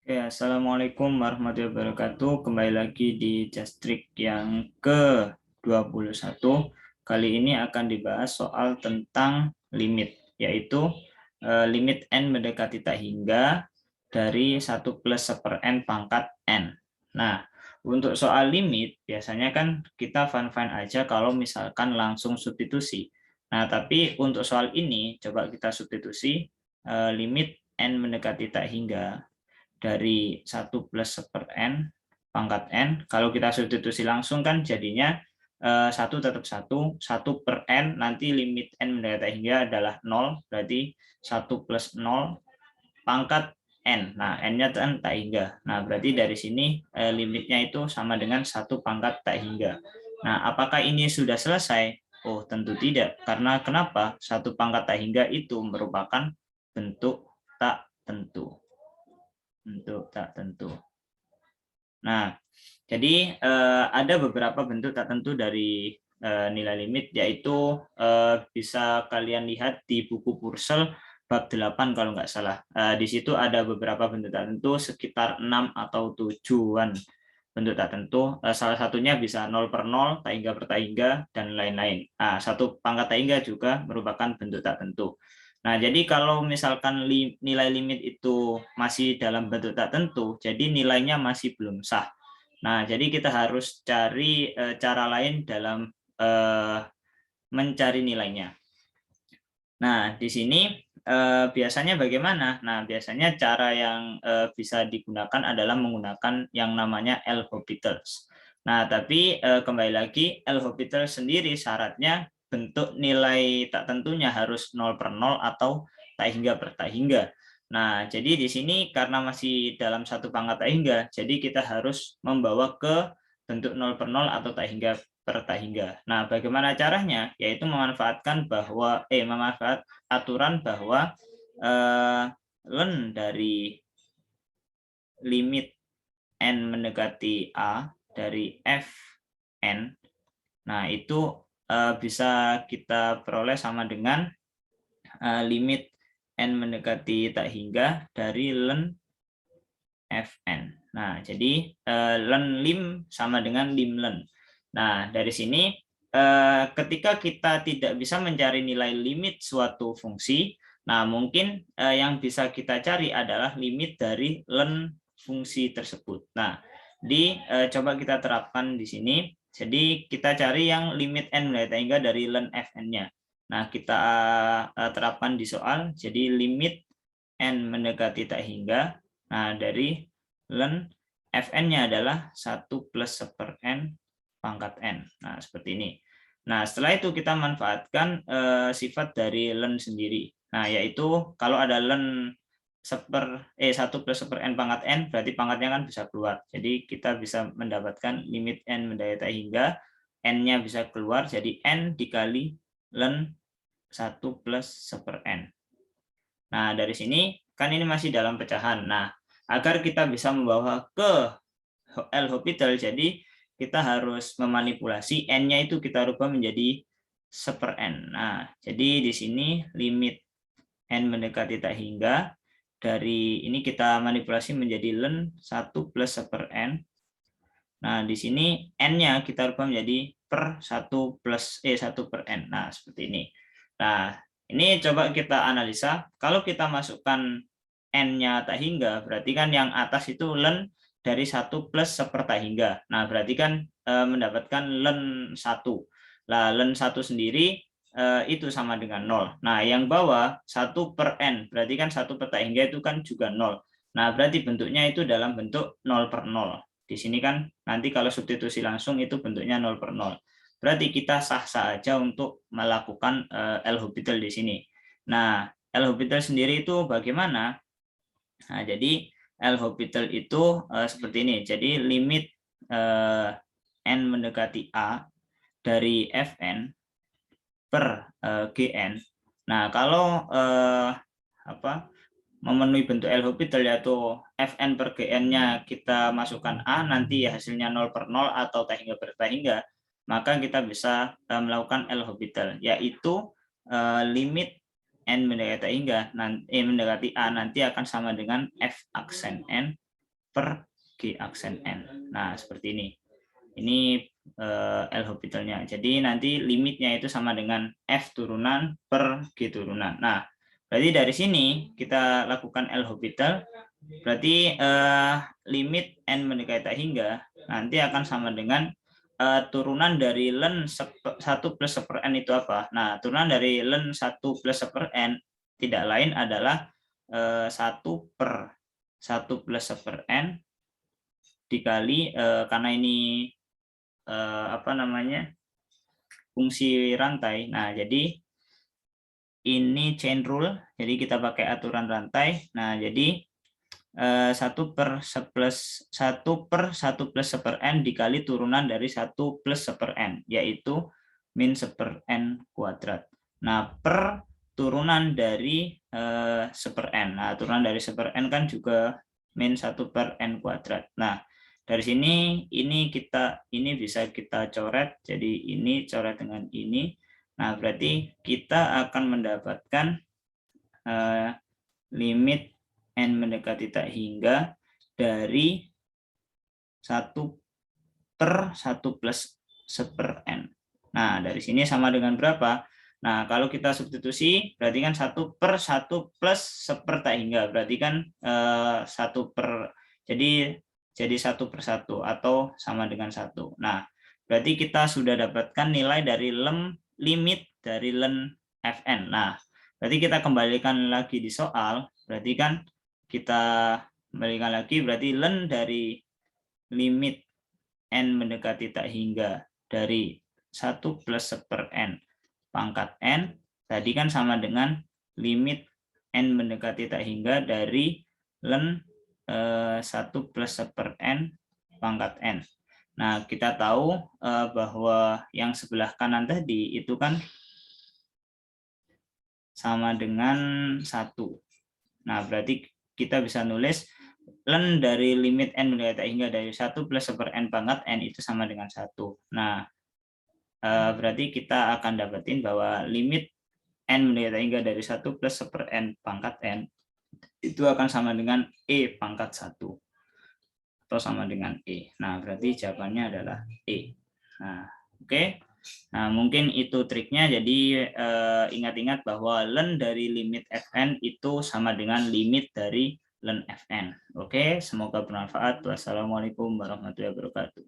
Oke, Assalamualaikum warahmatullahi wabarakatuh. Kembali lagi di Jastrik yang ke-21. Kali ini akan dibahas soal tentang limit, yaitu limit N mendekati tak hingga dari 1 plus 1/n pangkat N. Nah, untuk soal limit, biasanya kan kita fine-fine aja kalau misalkan langsung substitusi. Nah, tapi untuk soal ini, coba kita substitusi limit N mendekati tak hingga dari 1 plus 1/n pangkat n. Kalau kita substitusi langsung kan jadinya 1 tetap 1 1/n, nanti limit n mendekati hingga adalah 0, berarti 1 plus 0 pangkat n. Nah, n-nya kan tak hingga. Nah, berarti dari sini limitnya itu sama dengan 1 pangkat tak hingga. Nah, apakah ini sudah selesai? Oh, tentu tidak. Karena kenapa? 1 pangkat tak hingga itu merupakan bentuk tak tentu. Bentuk tak tentu. Nah, jadi ada beberapa bentuk tak tentu dari nilai limit, yaitu bisa kalian lihat di buku Purcell bab 8 kalau nggak salah. Di situ ada beberapa bentuk tak tentu, sekitar 6 atau 7-an bentuk tak tentu. Salah satunya bisa 0/0, tak hingga per tak hingga, dan lain-lain. Nah, 1 pangkat tak hingga juga merupakan bentuk tak tentu. Nah, jadi kalau misalkan nilai limit itu masih dalam bentuk tak tentu, jadi nilainya masih belum sah. Nah, jadi kita harus cari cara lain dalam mencari nilainya. Nah, di sini biasanya bagaimana? Nah, biasanya cara yang bisa digunakan adalah menggunakan yang namanya L'Hopital. Nah, tapi kembali lagi L'Hopital sendiri syaratnya bentuk nilai tak tentunya harus 0/0 atau tak hingga per tak hingga. Nah, jadi di sini karena masih dalam 1 pangkat tak hingga, jadi kita harus membawa ke bentuk 0/0 atau tak hingga per tak hingga. Nah, bagaimana caranya? Yaitu memanfaatkan aturan bahwa len dari limit n mendekati a dari fn. Nah, itu bisa kita peroleh sama dengan limit n mendekati tak hingga dari len fn. Nah, jadi len lim sama dengan lim len. Nah, dari sini ketika kita tidak bisa mencari nilai limit suatu fungsi, nah mungkin yang bisa kita cari adalah limit dari len fungsi tersebut. Nah, coba kita terapkan di sini. Jadi kita cari yang limit n mendekati hingga dari len fn-nya. Nah, kita terapkan di soal. Jadi limit n mendekati tak hingga. Nah, dari len fn-nya adalah 1 plus 1/n pangkat n. Nah, seperti ini. Nah, setelah itu kita manfaatkan sifat dari len sendiri. Nah, yaitu kalau ada len 1 plus 1/n pangkat n, berarti pangkatnya kan bisa keluar. Jadi kita bisa mendapatkan limit n mendekati tak hingga, n-nya bisa keluar, jadi n dikali len 1 plus 1/n. Nah, dari sini kan ini masih dalam pecahan. Nah, agar kita bisa membawa ke L'Hopital, jadi kita harus memanipulasi n-nya itu kita rubah menjadi 1/n. Nah, jadi di sini limit n mendekati tak hingga, dari ini kita manipulasi menjadi len 1 plus 1/n. Nah, di sini n-nya kita rubah menjadi per 1 1/n. Nah, seperti ini. Nah, ini coba kita analisa. Kalau kita masukkan n-nya tak hingga, berarti kan yang atas itu len dari 1 plus 1 tak hingga. Nah, berarti kan mendapatkan len 1. Nah, len 1 sendiri itu sama dengan 0. Nah, yang bawah 1/n, berarti kan 1 per tak hingga itu kan juga 0. Nah, berarti bentuknya itu dalam bentuk 0/0. Di sini kan nanti kalau substitusi langsung itu bentuknya 0/0. Berarti kita sah-sah aja untuk melakukan L'Hopital di sini. Nah, L'Hopital sendiri itu bagaimana? Nah, jadi L'Hopital itu seperti ini. Jadi limit n mendekati a dari fn per gn. Nah, kalau memenuhi bentuk L'Hopital yaitu fn per gn-nya kita masukkan a, nanti hasilnya 0/0 atau tak hingga per tak hingga, maka kita bisa melakukan L'Hopital, yaitu limit n mendekati hingga mendekati a nanti akan sama dengan f aksen n per G aksen N. Nah, seperti ini. Ini L'Hopitalnya. Jadi nanti limitnya itu sama dengan F turunan per G turunan. Nah, berarti dari sini kita lakukan L'Hopital. Berarti limit N mendekati tak hingga nanti akan sama dengan turunan dari len 1 plus 1 N itu apa? Nah, turunan dari len 1 plus 1 N tidak lain adalah 1 per 1 plus 1 N dikali karena ini fungsi rantai. Nah, jadi ini chain rule, jadi kita pakai aturan rantai. Nah, jadi 1 per 1 plus 1 N dikali turunan dari 1 plus 1 N, yaitu min 1 N kuadrat. Nah, per turunan dari 1 N. Nah, turunan dari 1 N kan juga min 1 per N kuadrat. Nah, dari sini ini bisa kita coret, jadi ini coret dengan ini. Nah, berarti kita akan mendapatkan limit N mendekati tak hingga dari 1 per 1 plus 1 N. Nah, dari sini sama dengan berapa? Nah, kalau kita substitusi, berarti kan 1 per 1 plus 1 tak hingga. Berarti kan 1 per, jadi 1 per 1 atau sama dengan 1. Nah, berarti kita sudah dapatkan nilai dari limit dari len Fn. Nah, berarti kita kembalikan lagi di soal, berarti kan kita kembalikan lagi, berarti len dari limit N mendekati tak hingga dari 1 plus 1 N pangkat N, tadi kan sama dengan limit N mendekati tak hingga dari len 1 plus 1 N pangkat N. Nah, kita tahu bahwa yang sebelah kanan tadi itu kan sama dengan 1. Nah, berarti kita bisa nulis len dari limit N mendekati tak hingga dari 1 plus 1 N pangkat N itu sama dengan 1. Nah, berarti kita akan dapetin bahwa limit N mendekati tak hingga dari 1 plus 1 N pangkat N itu akan sama dengan E pangkat 1 atau sama dengan E. Nah, berarti jawabannya adalah E. Nah, oke. Nah, mungkin itu triknya. Jadi ingat-ingat bahwa len dari limit Fn itu sama dengan limit dari len Fn. Oke, semoga bermanfaat. Wassalamualaikum warahmatullahi wabarakatuh.